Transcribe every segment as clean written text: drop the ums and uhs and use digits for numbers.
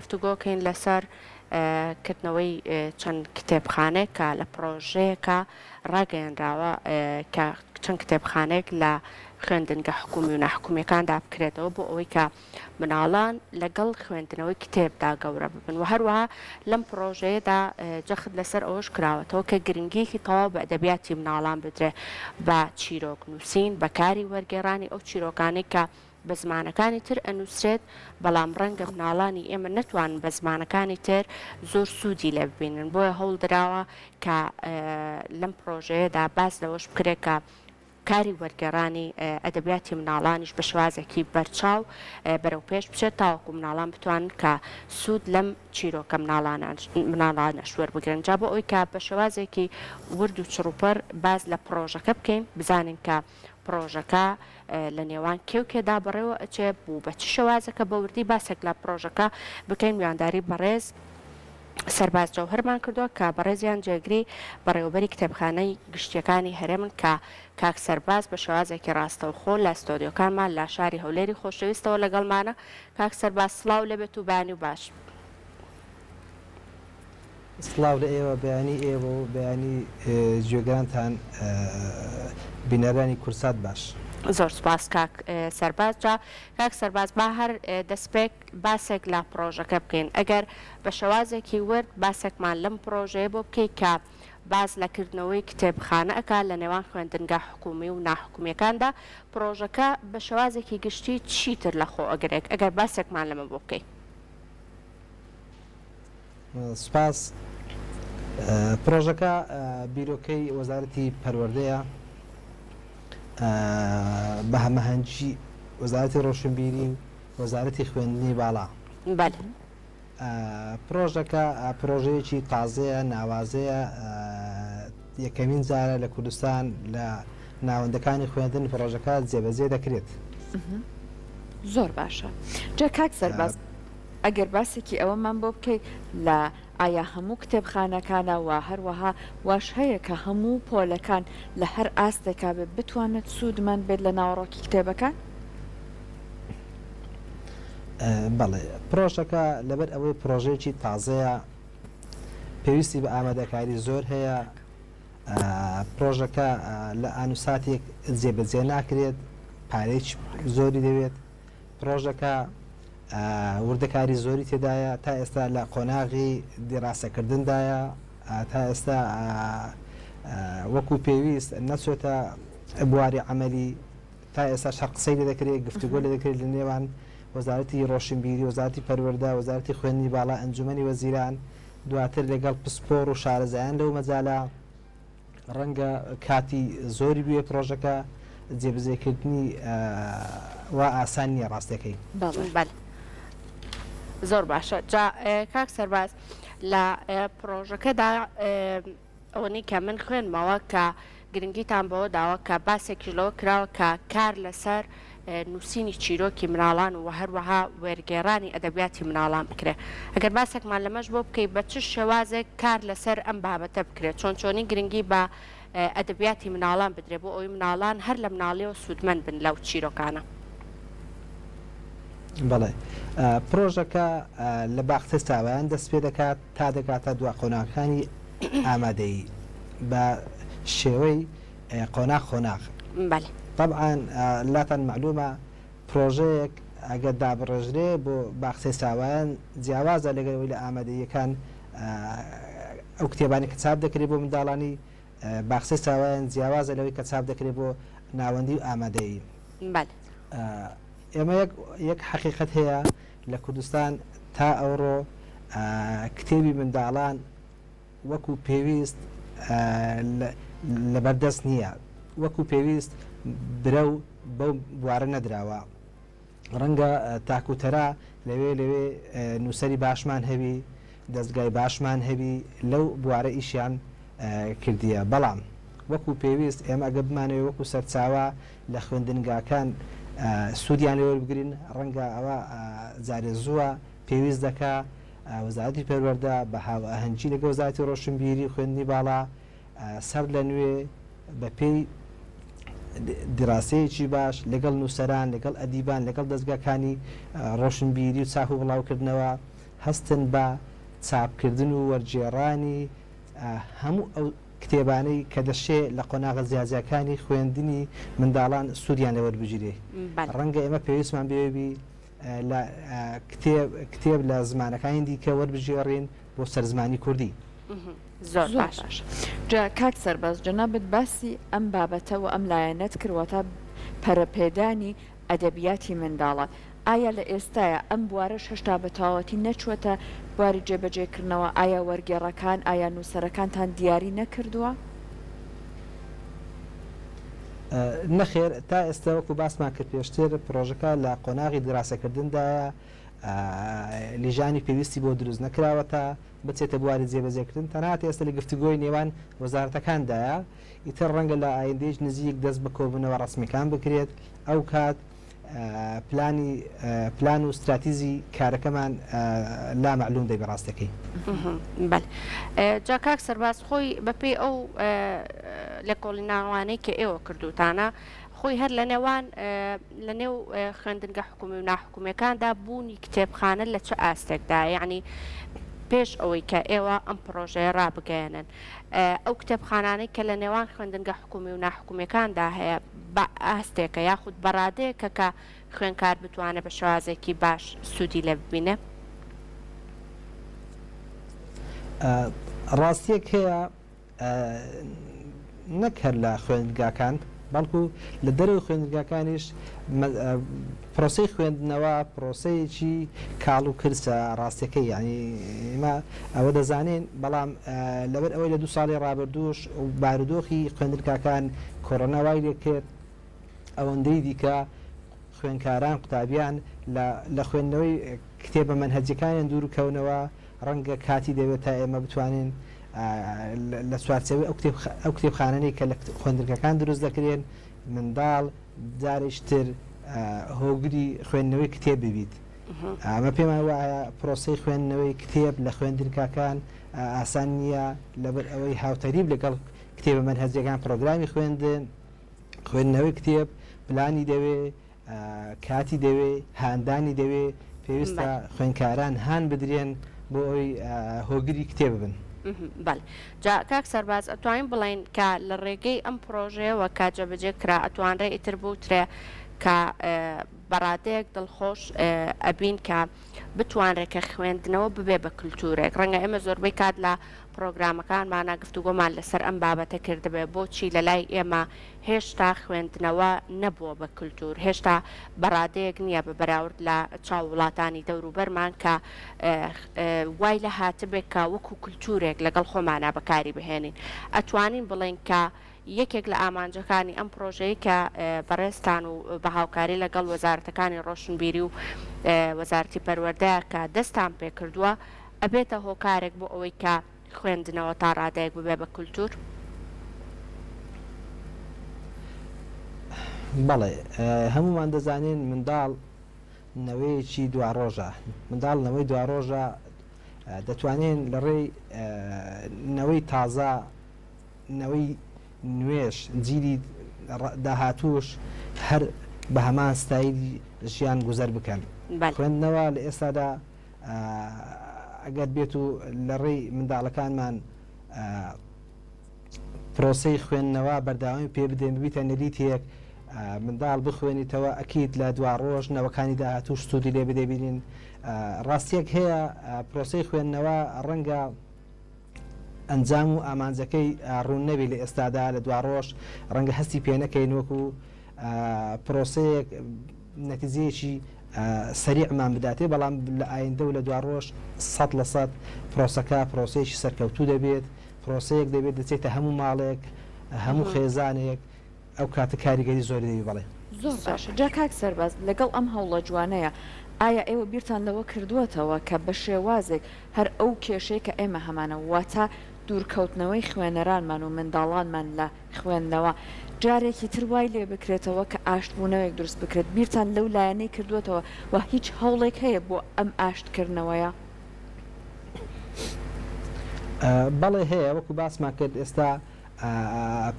گفتوگۆکەین لەسەر کردنەوەی چەند کتێبخانەیە کە لە پرۆژەیەکە ڕاگەیەنراوە کە چەند کتێبخانەیەک لە خوێندنگە حکومی و ناحکومیەکاندا بکرێتەوە بۆ ئەوەی کە مناڵان لەگەڵ خوێندنەوەی کتێبدا گەورە ببن و هەروەها لەم پرۆژەیەدا جەخت لەسەر ئەوەش کراوەتەوە کە گرنگیەکی تەواو بە ئەدەبیاتی مناڵان بدرێ بە چیرۆک نووسین بەکاری وەرگێڕانی ئەو چیرۆکانەی کە بە زمانەکانی تر ئەنووسرێت بەڵام ڕەنگە مناڵانی ئێمە نەتوان بە زمانەکانی تر زۆر سوودی لێ ببینن بۆیە هەوڵ دراوە کە لەم پرۆژەیەدا باس لەوەش بکرێت کە کاری وەرگێڕانی ئەدەبیاتی مناڵانیش بە شێوازێکی بەرچاو بەرەو پێش بچێت تاوەکو مناڵان بتوانن کە سوود لەم چیرۆکە مناڵانە وەربگرن جا بۆ ئەوەی کە بە شێوازێکی ورد و چڕوپەر باز لە پرۆژەکە بکەین بزانین کە پرۆژەکە لە نێوان کێوکێدا بەڕێوە ئەچێ بوو بە چ شێوازەکە بە وردی باسێک لە پرۆژەکە بکەین میوانداری بەڕێز سەرباز جەوهەرمان کردووە کە بەڕێزیان جێگری بەڕێوەبەری کتێبخانەی گشتیەکانی هەرێمن کە کاک سەرباز بە شێوازێکی ڕاستەوخۆ لە ستۆدیۆکانمان لە شاری هەولێری خۆشەویستەوە لەگەڵمانە کاک سەرباز سڵاو لەبێت و بانی و باش سڵاو لە ئێوە بەیانی ئێوە و بەیانی گوێگرانتان بینەرانی کورسات باش زۆر سپاس کاک سەرباز جا کاک سەرباز با هەر دەستپێک باسێک لە پرۆژەکە بکەین ئەگەر بە شێوازێکی ورد باسێکمان لەم پرۆژەیە بۆ بکەیت کە باز لەکردنەوەی کتێبخانە ئەکا لە نێوان خوێندنگە حکومی و ناحکومیەکاندا پرۆژەکە بە شێوازێکی گشتی چیتر لە خۆ ئەگرێک ئەگەر باسێکمان لەمە بۆ بکەیت سپاس پرۆژەکە بیرۆکەی وەزارەتی پەروەردەیە بە هەمەهەنگی وەزارەتی ڕۆشنبیری و وەزارەتی خوێندنی باڵا پرۆژەکە پرۆژەیەکی تازەیە ناوازەیە یەکەمین جارە لە کوردستان لە ناوەندەکانی خوێندن پرۆژەکە جێبەجێ دەکرێت زۆر باشە جا کاک سەرباز ئەگەر باسێکی ئەوەمان بۆ بکەیت لە ئایا هەموو کتێبخانەکانە و هەروەها واش هەیە کە هەموو پۆلەکان لە هەر ئاستێکا بێت بتوانێت سوودمان بێت لە ناوەڕۆکی کتێبەکان؟ بەڵێ پرۆژەکە لەبەر ئەوەی پرۆژەیەکی تازەیە پێویستی بە ئامادەکاری زۆر هەیە پرۆژەکە لە ئانوساتێک جێبەجێ ناکرێت پارێک زۆری دەوێت پرۆژەکە وردەکاری زۆری تێدایە تا ئێستا لە قۆناغی دیڕاستەکردندایە تا ئێستا وەکو پێویست نەچێتە بواری عملی تا ئێستا شەر قسەی لێ دەکرێت گفتوگۆ لێ دەکرێت لە نێوان وەزارەتی ڕۆشنبیری وەزارەتی پەروەردە وەزارەتی خوێندنی باڵا ئەنجومەنی وەزیران دواتر لەگەڵ پسپۆڕ و شارەزایان لەو مەجاالە ڕەنگە کاتی زۆری بوێ پرۆژەکە جێبەجێکردنی وا ئاسان نییە ڕاستەکەی زۆر باشە جا کاک سەرباز لە پرۆژەکەدا ئەوەی کە من خوێنمەوە کە گرنگیتان بەوە داوە کە باسێکی لەوە کراوە کە کار لەسەر نووسینی چیرۆکی مناڵان و هەروەها وێرگێڕانی ئەدەبیاتی مناڵان بکرێت ئەگەر باسێکمان لەمەش بۆ بکەیت بە چ شێوازێک کار لەسەر ئەم بابەتە بکرێت چۆنی گرنگی بە ئەدەبیاتی مناڵان بدرێت بۆ ئەوی مناڵان هەر لە مناڵیەوە سوودمەند بن لەو چیرۆکانە بەڵێ پرۆژەکە لە باختە ساوایان دەست پێ دەکات تا دەکاتە دوا قۆناغەکانی ئامادەیی بە شێوەی قۆناغ خۆناغ طبعا لاتان معلومە پرۆژەیەک ئەگەر دابڕێژرێ بۆ باختە ساوایان جیاوازە لەگەڵەوەی لە ئامادەیەکان ئەو کتێبانی کە چاپ دەکرێت بۆ منداڵانی باخسە ساوایان جیاوازە لەوەی کە چاپ دەکرێت بۆ ناوەندی و ئامادەیی ئێمە یەک حقیقت هەیە لە کوردستان تا ئەوڕۆ کتێبی منداڵان وەکو پێویست لەبەردەست نییە وەکو پێویست برە و بەو بوارە نەدراوە ڕەنگە تاکوتەرا لەوێ نووسەری باشمان هەبی دەستگای باشمان هەبی لەو بوارە ئیشیان کردیە بەڵام وەکو پێویست ئێمە ئەگە بمانەوە وەکو سەرچاوە لە خوێندنگاکان سوودیان لێوە بگرین ڕەنگە ئەوە جارێ زووە پێویست دەکا وەزارەتی پەروەردە بە هاوئاهەنگی لەگەڵ وەزارەتی ڕۆشنبیری خوێندنی باڵا سەر لە نوێ بە پێی دراسەیەکی باش لەگەڵ نووسەران لەگەڵ ئەدیبان لەگەڵ دەستگاکانی ڕۆشنبیری و چاپ و بڵاوکردنەوە هەستن بە چاپکردن و وەرجێڕانی هەموو ئەو کتێبانەی کە دەشێ لە قۆناغە جیاجەکانی خوێندنی منداڵان سوودیان لە وەربگیرێ ڕەنگە ئێمە پێویستمان بێبی لە کتێب لە زمانەکانی دیکە وەربژێڕین بۆ سەرزمانی کوردی. زۆر باش. جا کاک سەرباز جەنابەت باسی ئەم بابەتە و ئەم لایەنەت کردوەتە پەرەپێدانی ئەدەبیاتی منداڵات. ئایا لە ئێستاە ئەم بوارەش هێشتا بە تەواوەتی نەچوەتە بواری جێبەجێکردنەوە؟ ئایا وەرگێڕەکان ئایا نووسەرەکانتان دیاری نەکردووە؟ نەخێر تا ئێستا وەکو باسمان کرد پێشتر پرۆژەکە لە قۆناغی دراسەکردندایە لیژانی پێویستی بۆ دروست نەکراوەتە بچێتە بواری جێبەجێکردن تەنها ئێستا لە گفتوگۆی نێوان وەزارەتەکاندایە ئیتر ڕەنگە لە ئایندەیەک نزیک دەست بە کۆبوونەوە ڕسمیەکان بکرێت ئەو کات پلان و استراتیزی کارەکەمان لا معلوم دەی بەڕاستەکەی. جا کاک سەرباز خۆی بەپێی ئەو لە کۆڵی ناوانەی کە ئێوە کردوتانە خۆی هەر لە نێو خوێندنگە حکومی و ناحکومیەکاندا بوونی کتێبخانە لە چه ئاستێکدا یعنی پێش ئەوەی کە ئێوە ئەم پرۆژەیە ڕابگەێنن ئەو کتێبخانانەی کە لە نێوان خوێندنگە حکومی و ناحکومیەکاندا هەیە بە ئاستێکە یاخود بەڕادەیەکە کە خوێنکار بتوانێت بە شێوازێکی باش سوودی لێ ببینێ؟ ڕاستیەک هەیە نەک هەر لە خوێندنگاکان بەڵکو لە دەرەوەی خوێندنگاکانیش پرۆسەی خوێندنەوە پرۆسەیەکی کاڵ و کرسە ڕاستیەکەی یعنی ئێمە ئەوە دەزانین بەڵام لەبەر ئەوەی لە 2 ساڵی ڕابردووش و بارودۆخی خوێندنگاکان کۆڕۆناوای لێکرد ئەوەندەی دیکە خوێنکاران قوتابیان لە خوێندنەوەی کتێبە مەنهەجەکانیان دوورکەونەوە ڕەنگە کاتی دەوێت تا ئێمە بتوانین لە سوارچەوەی ئەو کتێبخانەی کە لە خوێندنگەکان دروست دەکرێن منداڵ جارێکتر هۆگری خوێندنەوەی کتێب ببیت. ئەمە پێمان وایە پرۆسەی خوێندنەوەی کتێب لە خوێندنگاکان ئاسان نییە لەبەر ئەوەی هاوتەریب لەگەڵ کتێبە مەنهەجەکان پرۆگرامی خوێندنەوەی کتێب پلانی دەوێ کاتی دەوێ هاندانی دەوێ پێویستە خوێندکاران هان بدرێن بۆ ئەوی هۆگری کتێب بن. جا کاک سەرباز ئەتوانین بڵین کە لە ڕێگەی ئەم پرۆژەیەوە کە جێبەجێ کرا ئەتوانرێ ئیتر بوترێ کە بەڕادەیەک دڵخۆش ئەبین کە بتوانرێت کە خوێندنەوە ببێ بە کللتورێک ڕەنگە ئێمە زۆربەی کات لە پرۆگرامەکانمان گفتوگۆمان لەسەر ئەم بابەتە کردبێ بۆچی لە لای ئێمە هێشتا خوێندنەوە نەبووە بە کللتور هێشتا بەڕادەیەک نییە بە بەراورد لە چاو وڵاتانی دەوروبەرمان کە وای لە هاتبێک کە وەکو کللتورێک لەگەڵ خۆمانە بەکاری بهێنین ئەتوانین بڵین کە یەکێک لە ئامانجەکانی ئەم پرۆژەیە کە بەڕێستان و بە هاوکاری لەگەڵ وەزارەتەکانی ڕۆشنبیری و وەزارەتی پەروەردەیە کە دەستان پێ کردووە ئەبێتە هۆکارێک بۆ ئەوەی کە خوێندنەوە تا ڕادەیەک ببێ بە کللتور؟ بەڵێ هەمومان دەزانین منداڵ نەوەیەکی دواڕۆژە منداڵ نەوەی دواڕۆژە دەتوانین لە ڕێی نەوەی تازە نەوەی نوێش جیلی داهاتوش هەر بە هەمان ستایلی ژیان گوزەر بکەن خوێندنەوە لە ئێستادا ئەگەر بێت و لە ڕێی منداڵەکانمان پرۆسەی خوێندنەوە بەرداوامی پێ بدەین ببیتە نەریتێک منداڵ بخوێنیتەوە ئەکیت لە دوا ڕۆژ نەوەکانی داهاتوو سوودی لێ بدەی بینین ڕاستیەک هەیە پرۆسەی خوێندنەوە ڕەنگە ئەنجام و ئامانجەکەی ڕوون نەبی لە ئێستادا لە دوا ڕۆژ ڕەنگە هەستی پێ نەکەین وەکو پرۆسەیەک نەتیجەیەکی سەریعمان بداتێ بەڵام لە ئایندە و لە دوا ڕۆژ 100% پرۆسەکە پرۆسەیەکی سەرکەوتوو دەبێت پرۆسەیەک دەبێت دەچێتە هەموو ماڵێک هەموو خێزانێک ئەو کاتە کاریگەری زۆری دەوی بڵێ زۆر باشە جا کاک سەرباز لەگەڵ ئەم هەوڵە جوانەیە ئایا ئێوە بیرتان لەوە کردووەتەوە کە بە شێوازێک هەر ئەو کێشەی کە ئێمە هەمانە واتە دوورکەوتنەوەی خوێنەرانمان و منداڵانمان لە خوێندنەوە جارێکی تر وای لێ بکرێتەوە کە ئاشتبوونەوەیەک دروست بکرێت بیرتان لەو لایەنەی کردووەتەوە و هیچ هەوڵێک هەیە بۆ ئەم ئاشتکردنەوەیە؟ بەڵێ هەیە وەکو باسمان کرد ئێستا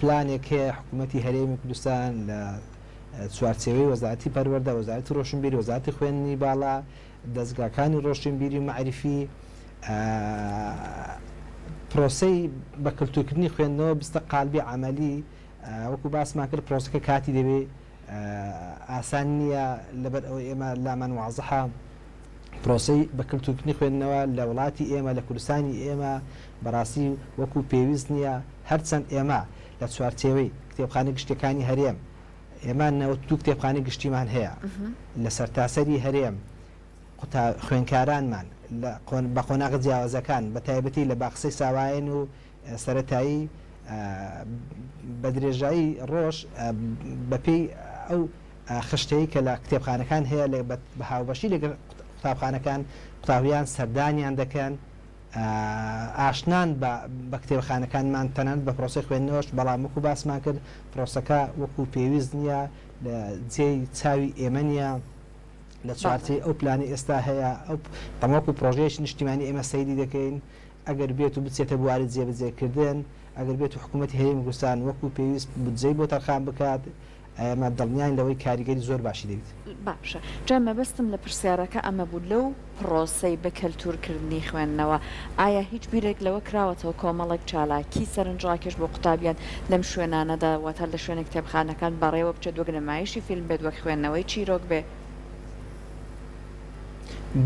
پلانێک هەیە حکوومەتی هەرێمی کوردستان لە چوارچێوەی وەزارەتی پەروەردە وەزارەتی ڕۆشنبیری وەزارەتی خوێندنی باڵا دەستگاکانی ڕۆشنبیری و معرفی پرۆسەی بە کەلتورکردنی خوێندنەوە بستە قالبی عملی وەکو باسمان کرد پرۆسەکە کاتی دەبێ ئاسان نییە لەبەر ئەوە ئێمە لامان وازەحە پرۆسەی بە کەلتورکردنی خوێندنەوە لە وڵاتی ئێمە لە کوردستانی ئێمە بەڕاستی وەکو پێویست نییە هەرچەند ئێمە لە چوارچێوەی کتێبخانەی گشتەکانی هەرێم ئێمە 92 کتێبخانەی گشتیمان هەیە لە سەرتاسەری هەرێم خوێنکارانمان بە قۆناغ جیاوازەکان بە تایبەتی لە باخسەی ساوایەن و سەرەتایی بە درێژایی ڕۆژ بەپێی ئەو خشتەی کە لە کتێبخانەکان هەیە بە هاوبەشی لەگەڵ قوتابخانەکان قوتابیان سەردانیان دەکەن ئاشنان بە کتێبخانەکانمان تەنانەت بە پرۆسەی خوێندنەوەش بەڵام وەکو باسمان کرد پرۆسەکە وەکو پێویست نییە لە جێی چاوی ئێمە نییە لە چوارچەی ئەو پلانی ئێستا هەیە ئەو تەماکو پرۆژەیەکی نیشتیمانی ئێمە سەیری دەکەین ئەگەر بێت و بچێتە بواری جێبەجێکردن ئەگەر بێت و حکوومەتی هەرێمی کوردستان وەکو پێویست بودجەی بۆ تەرخان بکات ئەمە دڵنیان لەوەی کاریگەری زۆر باشی دەبێت. باشە جا مەبەستم لە پرسیارەکە ئەمە بوو لەو پرۆسەی بە کەلتورکردنی خوێندنەوە ئایا هیچ بیرێک لەوە کراوەتەوە کۆمەڵێک چالاکی سەرنجڕاکێش بۆ قوتابیان لەم شوێنانەدا واتە لە شوێنە کتێبخانەکان بەڕێوە بچێت وەک نمایشی فیلم بێت وەک خوێندنەوەی چیرۆک بێ؟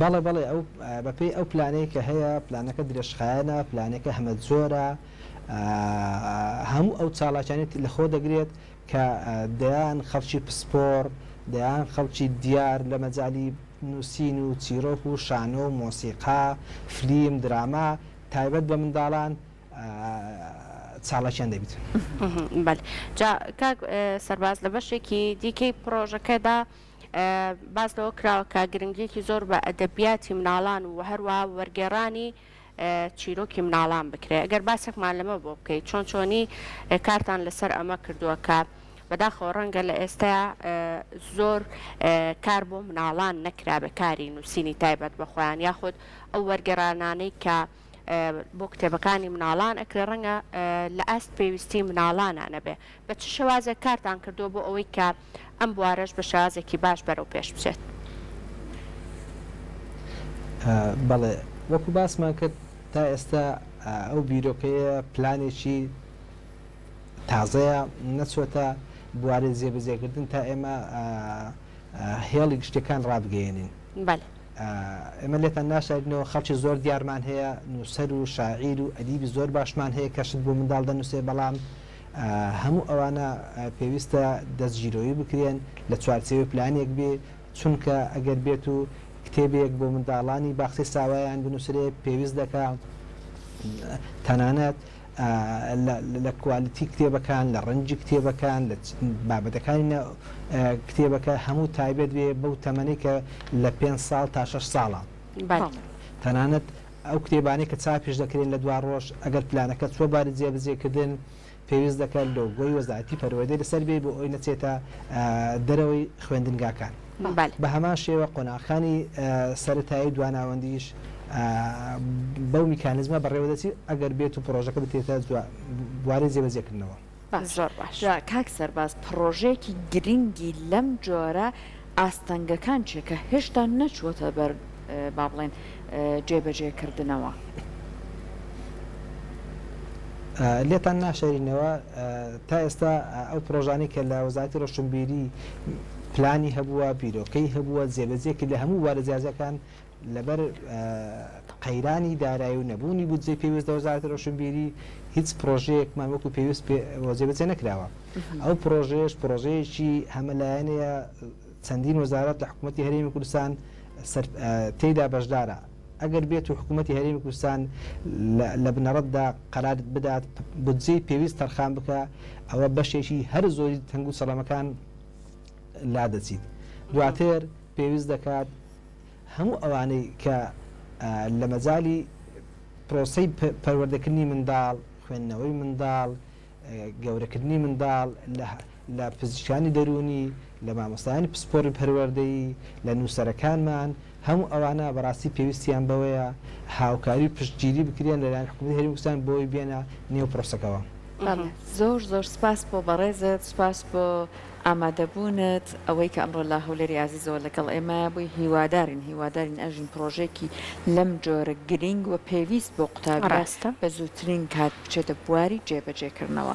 بەڵێ بەڵێ ئەو بەپێی ئەو پلانەیە کە هەیە پلانەکە درێژخایەنە پلانێکە هەمە زۆرە هەموو ئەو چالاکیانێت لە خۆ دەگرێت کە دەیان خەڵکی پسپۆر دەیان خەڵکی دیار لە مەجای نووسین و چیرۆک و شانۆ و مۆسیقا فلیم دراما تایبەت بە منداڵان چاڵەکیان دەبێت. بەڵێ جا کاک سەرباز لە بەشێکی دیکەی پرۆژەکەدا باس لەوە کراوە کە گرنگیەکی زۆر بە ئەدەبیاتی مناڵان و هەروە وەرگێڕانی چیرۆکی مناڵان بکرێت ئەگەر باسێکمان لەمە بۆ بکەیت چۆن چۆنی کارتان لەسەر ئەمە کردووە کە بەداخەوە ڕەنگە لە ئێستایا زۆر کار بۆ مناڵان نەکرا بە کاری نووسینی تایبەت بەخۆیان یاخود ئەو وەرگێڕانانەی کە بۆ کتێبەکانی مناڵان ئەکرێ ڕەنگە لە ئاست پێویستی مناڵانانە بێ بە چ شێوازێک کارتان کردووە بۆ ئەوەی کە ئەم بوارەش بە شێوازێکی باش بەرەو پێش بچێت؟ بەڵێ وەکو باسمان کرد تا ئێستا ئەو بیرۆکەیە پلانێکی تازەیە نەچۆتە بوارە جێبەجێکردن تا ئێمە هێڵی گشتەکان ڕابگەێنین. ئێمە لێتان ناشارینەوە خەڵکی زۆر دیارمان هەیە نووسەر و شاعیر و ئەدیبی زۆر باشمان هەیە کەشت بۆ منداڵ دەنووسێ بەڵام هەموو ئەوانە پێویستە دەستگیرۆیی بکرێن لە چوارچێوەی پلانێک بێ چونکە ئەگەر بێت و کتێبێک بۆ منداڵانی باخسی ساوایان بنووسێ پێویست دەکات تەنانەت لە کوالیتی کتێبەکان لە ڕەنجی کتێبەکان لە بابەتەکانی کتێبەکە هەموو تایبەت بێ بەو تەمەنی کە لە 5 ساڵ تا 6 ساڵە تەنانەت ئەو کتێبانەی کە چاپیش دەکرێن لە دوا ڕۆژ ئەگەر پلانەکە چوە باری جێبەجێکردن پێویست دەکات لۆگۆی وەزارەتی پەروەردەی لەسەر بێ بۆ ئەوی نەچێتە دەرەوەی خوێندنگەکان. بە هەمان شێوە قۆناغەکانی سەرەتایی دواناوەندیش بەو میکانیزمە بەڕێوەدەچی ئەگەر بێت و پرۆژەکە بتێتە بواری جێبەجێکردنەوە. زۆر باش کاک سەرباز پرۆژەیەکی گرنگی لەم جۆرە ئاستەنگەکان چێ کە هێشتا نەچووەتە بەر با بڵێن جێبەجێکردنەوە؟ لێتان ناشارینەوە تا ئێستا ئەو پرۆژانی کە لە وەزارەتی ڕۆشنبیری پلانی هەبووە بیرۆکەی هەبووە جێبەجێکی لە هەموو وارە جیازەکان لەبەر قەیرانی دارایی و نەبوونی بودجەی پێویست وەزارەتی ڕۆشنبیری هیچ پرۆژەیەکمان وەکو پێویست جێبەجێ نەکراوە. ئەو پرۆژەیەکی هەمەلایەنەیە چەندین وەزارەت لە حکوومەتی هەرێمی کوردستان تێیدا بەشدارە ئەگەر بێت و حکوومەتی هەرێمی کوردستان لە بنەڕەتدا قەرار بدات بودجەی پێویست تەرخان بکە ئەوە بەشێکی هەر زۆری تەنگ و سەڵەمەکان لا دەچیت. دواتر پێویست دەکات هەموو ئەوانەی کە لە مەجای پرۆسەی پەروەردەکردنی منداڵ خوێندنەوەی منداڵ گەورەکردنی منداڵ لە پزیشکانی دەرونی لە مامۆستایانی پسپۆری پەروەردەیی لە نووسەرەکانمان هەموو ئەوانە بەڕاستی پێویستیان بەوەیە هاوکاری پشتگیری بکرێن لەلایەن حکوومەتی هەرێمی کوردستان بۆی بێنە نێو پرۆسەکەەوە. زۆر زۆر سپاس بۆ بەڕێزت سپاس بۆ ئامادەبوونت ئەوەی کە ئەمڕۆ لا هەولێری عزیزەوە لەگەڵ ئێمە بووی هیوادارین ئەژین پرۆژێکی لەم جۆرە گرنگ و پێویست بۆ قوتابی ڕاستە بە زووترین کات بچێتە بواری جێبەجێکردنەوە.